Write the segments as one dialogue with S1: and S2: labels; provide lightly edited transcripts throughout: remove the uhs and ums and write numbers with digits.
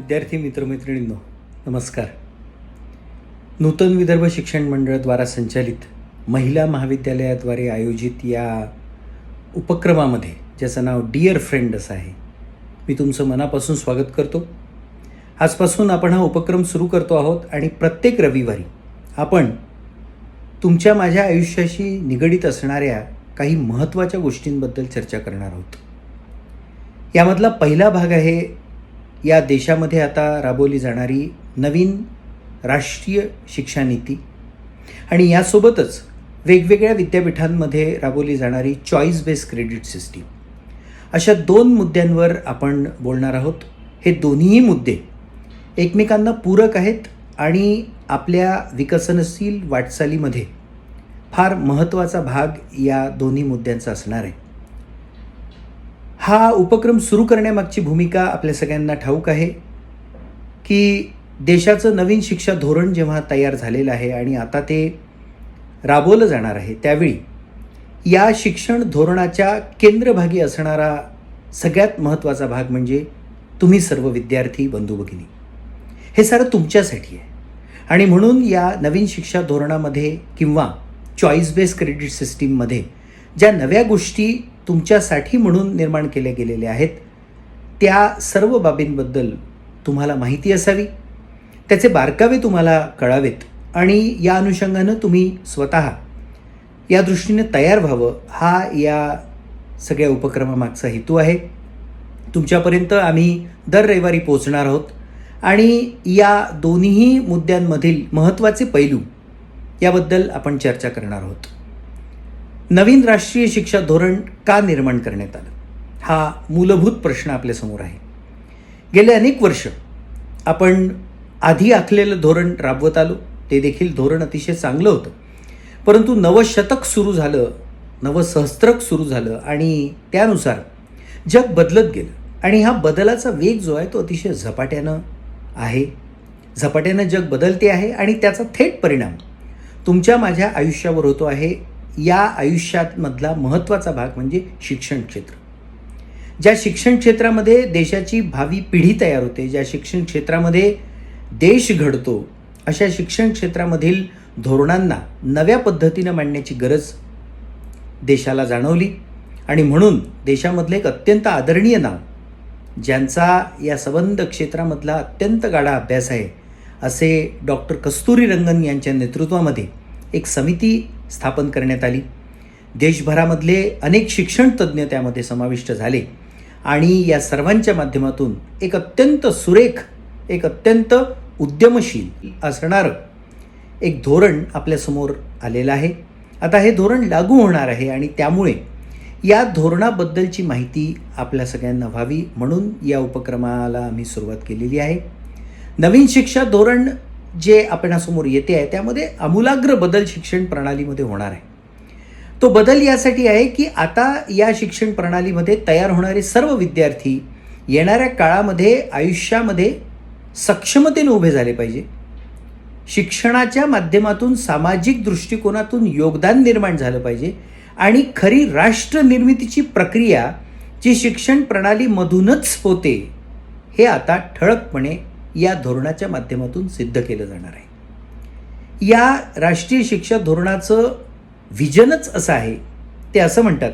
S1: विद्यार्थी मित्रमैत्रिणींनो, नमस्कार. नूतन विदर्भ शिक्षण मंडळाद्वारा संचालित महिला महाविद्यालयाद्वारे आयोजित या उपक्रमामध्ये, ज्याचं नाव डिअर फ्रेंड असं आहे, मी तुमचं मनापासून स्वागत करतो. आजपासून आपण हा उपक्रम सुरू करतो आहोत आणि प्रत्येक रविवारी आपण तुमच्या माझ्या आयुष्याशी निगडीत असणाऱ्या काही महत्त्वाच्या गोष्टींबद्दल चर्चा करणार आहोत. यामधला पहिला भाग आहे या देशामध्ये आता राबवली जाणारी नवीन राष्ट्रीय शिक्षा नीती आणि यासोबतच वेगवेगळ्या विद्यापीठांमध्ये राबवली जाणारी चॉईस बेस्ड क्रेडिट सिस्टीम. अशा दोन मुद्द्यांवर आपण बोलणार आहोत. हे दोन्हीही मुद्दे एकमेकांना पूरक आहेत आणि आपल्या विकसनशील वाटचालीमध्ये फार महत्त्वाचा भाग या दोन्ही मुद्द्यांचा असणार आहे. हा उपक्रम सुरू करण्यामागची भूमिका आपल्या सगळ्यांना ठाऊक आहे की देशाचं नवीन शिक्षा धोरण जेव्हा तयार झालेलं आहे आणि आता ते राबवलं जाणार आहे, त्यावेळी या शिक्षण धोरणाच्या केंद्रभागी असणारा सगळ्यात महत्त्वाचा भाग म्हणजे तुम्ही सर्व विद्यार्थी बंधू भगिनी. हे सारं तुमच्यासाठी आहे आणि म्हणून या नवीन शिक्षा धोरणामध्ये किंवा चॉईस बेस्ड क्रेडिट सिस्टीममध्ये ज्या नव्या गोष्टी तुमच्यासाठी म्हणून निर्माण केल्या गेलेल्या आहेत, त्या सर्व बाबींबद्दल तुम्हाला माहिती असावी, त्याचे बारकावे तुम्हाला कळावेत आणि या अनुषंगानं तुम्ही स्वतः या दृष्टीने तयार व्हावं, हा या सगळ्या उपक्रमामागचा हेतू आहे. तुमच्यापर्यंत आम्ही दर रविवारी पोहोचणार आहोत आणि या दोन्हीही मुद्द्यांमधील महत्त्वाचे पैलू याबद्दल आपण चर्चा करणार आहोत. नवीन राष्ट्रीय शिक्षा धोरण का निर्माण करण्यात आलं, हा मूलभूत प्रश्न आपल्यासमोर आहे. गेले अनेक वर्ष आपण आधी आखलेलं धोरण राबवत आलो. ते देखील धोरण अतिशय चांगलं होतं, परंतु नवशतक सुरू झालं, नवसहस्त्रक सुरू झालं आणि त्यानुसार जग बदलत गेलं आणि हा बदलाचा वेग जो आहे तो अतिशय झपाट्यानं आहे. झपाट्यानं जग बदलते आहे आणि त्याचा थेट परिणाम तुमच्या माझ्या आयुष्यावर होतो आहे. या आयुष्यामधला महत्त्वाचा भाग म्हणजे शिक्षण क्षेत्र. ज्या शिक्षण क्षेत्रामध्ये देशाची भावी पिढी तयार होते, ज्या शिक्षण क्षेत्रामध्ये देश घडतो, अशा शिक्षण क्षेत्रामधील धोरणांना नव्या पद्धतीनं मांडण्याची गरज देशाला जाणवली आणि म्हणून देशामधलं एक अत्यंत आदरणीय नाव, ज्यांचा या संबंध क्षेत्रामधला अत्यंत गाढा अभ्यास आहे, असे डॉक्टर कस्तुरीरंगन यांच्या नेतृत्वामध्ये एक समिती स्थापन करण्यात आली. देशभरामधले अनेक शिक्षण तज्ज्ञ त्यामध्ये समाविष्ट झाले आणि या सर्वांच्या माध्यमातून एक अत्यंत सुरेख, एक अत्यंत उद्यमशील असणारं एक धोरण आपल्यासमोर आलेलं आहे. आता हे धोरण लागू होणार आहे आणि त्यामुळे या धोरणाबद्दलची माहिती आपल्या सगळ्यांना व्हावी म्हणून या उपक्रमाला आम्ही सुरुवात केलेली आहे. नवीन शिक्षा धोरण जे आपणासमोर येते आहे त्यामध्ये आमूलाग्र बदल शिक्षण प्रणालीमध्ये होणार आहे. तो बदल यासाठी आहे की आता या शिक्षण प्रणालीमध्ये तयार होणारे सर्व विद्यार्थी येणाऱ्या काळामध्ये आयुष्यामध्ये सक्षमतेने उभे झाले पाहिजे. शिक्षणाच्या माध्यमातून सामाजिक दृष्टिकोनातून योगदान निर्माण झालं पाहिजे आणि खरी राष्ट्र निर्मितीची प्रक्रिया जी शिक्षण प्रणालीमधूनच होते, हे आता ठळकपणे या धोरणाच्या माध्यमातून सिद्ध केलं जाणार आहे. या राष्ट्रीय शिक्षा धोरणाचं व्हिजनच असं आहे. ते असं म्हणतात,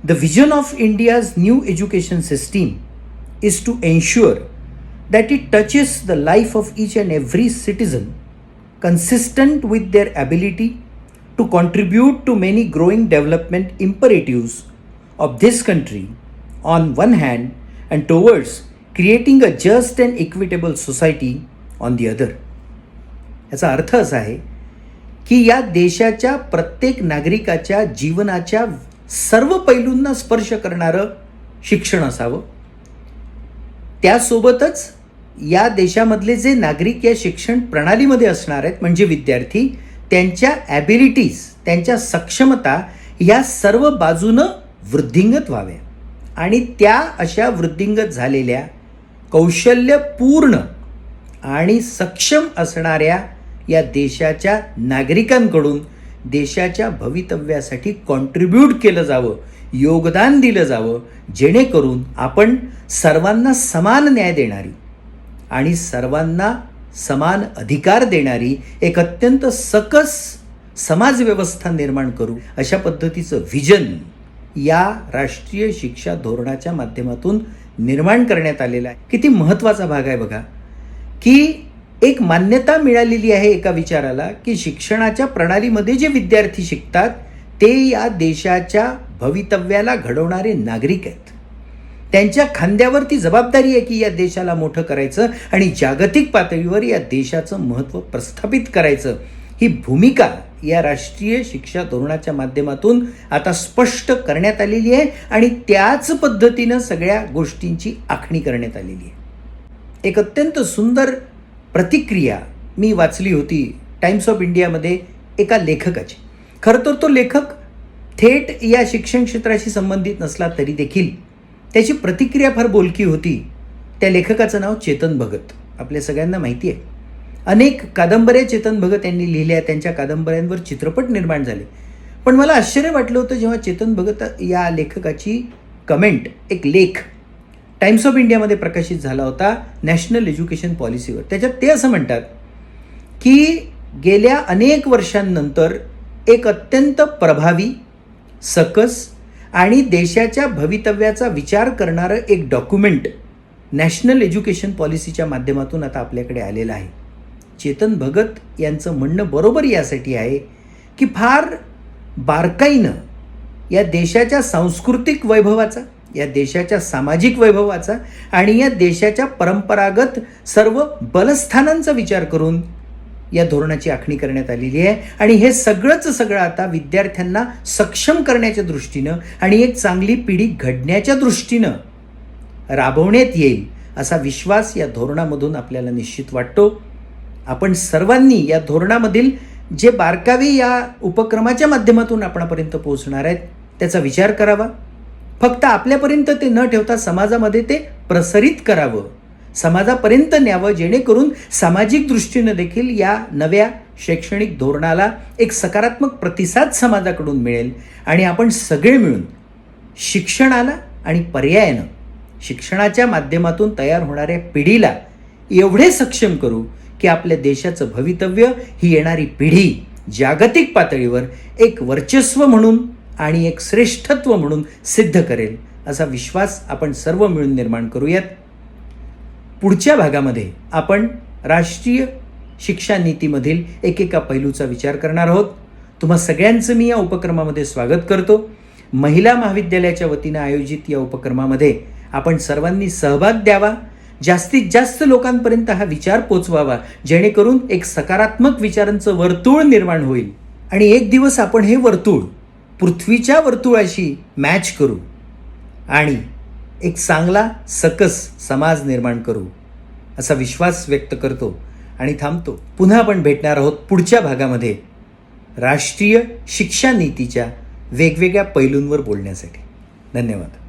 S1: the vision of India's new education system is to ensure that it touches the life of each and every citizen consistent with their ability to contribute to many growing development imperatives of this country on one hand and towards creating a just and equitable society on the other. याचा अर्थ असा आहे की या देशाच्या प्रत्येक नागरिकाच्या जीवनाच्या सर्व पैलूंना स्पर्श करणारं शिक्षण असावं. त्यासोबतच या देशामधले जे नागरिक या शिक्षण प्रणालीमध्ये असणार आहेत म्हणजे विद्यार्थी, त्यांच्या ॲबिलिटीज, त्यांच्या सक्षमता या सर्व बाजूनं वृद्धिंगत व्हाव्या आणि त्या अशा वृद्धिंगत झालेल्या कौशल्यपूर्ण आणि सक्षम असणाऱ्या या देशाच्या नागरिकांकडून देशाच्या भवितव्यासाठी कॉन्ट्रीब्यूट केलं जावं, योगदान दिलं जावं, जेणेकरून आपण सर्वांना समान न्याय देणारी आणि सर्वांना समान अधिकार देणारी एक अत्यंत सकस समाज व्यवस्था निर्माण करू, अशा पद्धतीचं व्हिजन या राष्ट्रीय शिक्षा धोरणाच्या माध्यमातून निर्माण करण्यात आलेला आहे. किती महत्त्वाचा भाग आहे बघा, की एक मान्यता मिळालेली आहे एका विचाराला, की शिक्षणाच्या प्रणालीमध्ये जे विद्यार्थी शिकतात ते या देशाच्या भवितव्याला घडवणारे नागरिक आहेत. त्यांच्या खांद्यावरती जबाबदारी आहे की या देशाला मोठं करायचं आणि जागतिक पातळीवर या देशाचं महत्त्व प्रस्थापित करायचं. ही भूमिका या राष्ट्रीय शिक्षा धोरणाच्या माध्यमातून आता स्पष्ट करण्यात आलेली आहे आणि त्याच पद्धतीनं सगळ्या गोष्टींची आखणी करण्यात आलेली आहे. एक अत्यंत सुंदर प्रतिक्रिया मी वाचली होती टाइम्स ऑफ इंडियामध्ये एका लेखकाची. खरं तर तो लेखक थेट या शिक्षण क्षेत्राशी संबंधित नसला तरी देखील त्याची प्रतिक्रिया फार बोलकी होती. त्या लेखकाचं नाव चेतन भगत. आपल्या सगळ्यांना माहिती आहे, अनेक कादंबऱ्या चेतन भगत यांनी लिहिल्या. त्यांच्या कादंबऱ्यांवर चित्रपट निर्माण झाले. पण मला आश्चर्य वाटलं होतं जेव्हा चेतन भगत या लेखकाची कमेंट, एक लेख टाइम्स ऑफ इंडियामध्ये प्रकाशित झाला होता नॅशनल एज्युकेशन पॉलिसीवर. त्याच्यात ते असं म्हणतात की गेल्या अनेक वर्षांनंतर एक अत्यंत प्रभावी, सकस आणि देशाच्या भवितव्याचा विचार करणारं एक डॉक्युमेंट नॅशनल एज्युकेशन पॉलिसीच्या माध्यमातून आता आपल्याकडे आलेलं आहे. चेतन भगत यांचं म्हणणं बरोबर यासाठी आहे की फार बारकाईनं या देशाच्या सांस्कृतिक वैभवाचा, या देशाच्या सामाजिक वैभवाचा आणि या देशाच्या परंपरागत सर्व बलस्थानांचा विचार करून या धोरणाची आखणी करण्यात आलेली आहे. आणि हे सगळं आता विद्यार्थ्यांना सक्षम करण्याच्या दृष्टीनं आणि एक चांगली पिढी घडण्याच्या दृष्टीनं राबवण्यात येईल असा विश्वास या धोरणामधून आपल्याला निश्चित वाटतो. आपण सर्वांनी या धोरणामधील जे बारकावे या उपक्रमाच्या माध्यमातून आपणापर्यंत पोहोचणार आहेत त्याचा विचार करावा. फक्त आपल्यापर्यंत ते न ठेवता समाजामध्ये ते प्रसारित करावं, समाजापर्यंत न्यावं, जेणेकरून सामाजिक दृष्टीनं देखील या नव्या शैक्षणिक धोरणाला एक सकारात्मक प्रतिसाद समाजाकडून मिळेल आणि आपण सगळे मिळून शिक्षणाला आणि पर्यायानं शिक्षणाच्या माध्यमातून तयार होणाऱ्या पिढीला एवढे सक्षम करू की आपल्या देशाचं भवितव्य ही येणारी पिढी जागतिक पातळीवर एक वर्चस्व म्हणून आणि एक श्रेष्ठत्व म्हणून सिद्ध करेल असा विश्वास आपण सर्व मिळून निर्माण करूयात. पुढच्या भागामध्ये आपण राष्ट्रीय शिक्षा नीतीमधील एकेका पैलूचा विचार करणार आहोत. तुम्हा सगळ्यांचं मी या उपक्रमामध्ये स्वागत करतो. महिला महाविद्यालयाच्या वतीनं आयोजित या उपक्रमामध्ये आपण सर्वांनी सहभाग द्यावा, जास्तीत जास्त लोकांपर्यंत हा विचार पोचवावा, जेणेकरून एक सकारात्मक विचारांचं वर्तुळ निर्माण होईल आणि एक दिवस आपण हे वर्तुळ पृथ्वीच्या वर्तुळाशी मॅच करू आणि एक चांगला सकस समाज निर्माण करू असा विश्वास व्यक्त करतो आणि थांबतो. पुन्हा आपण भेटणार आहोत पुढच्या भागामध्ये राष्ट्रीय शिक्षा नीतीच्या वेगवेगळ्या पैलूंवर बोलण्यासाठी. धन्यवाद.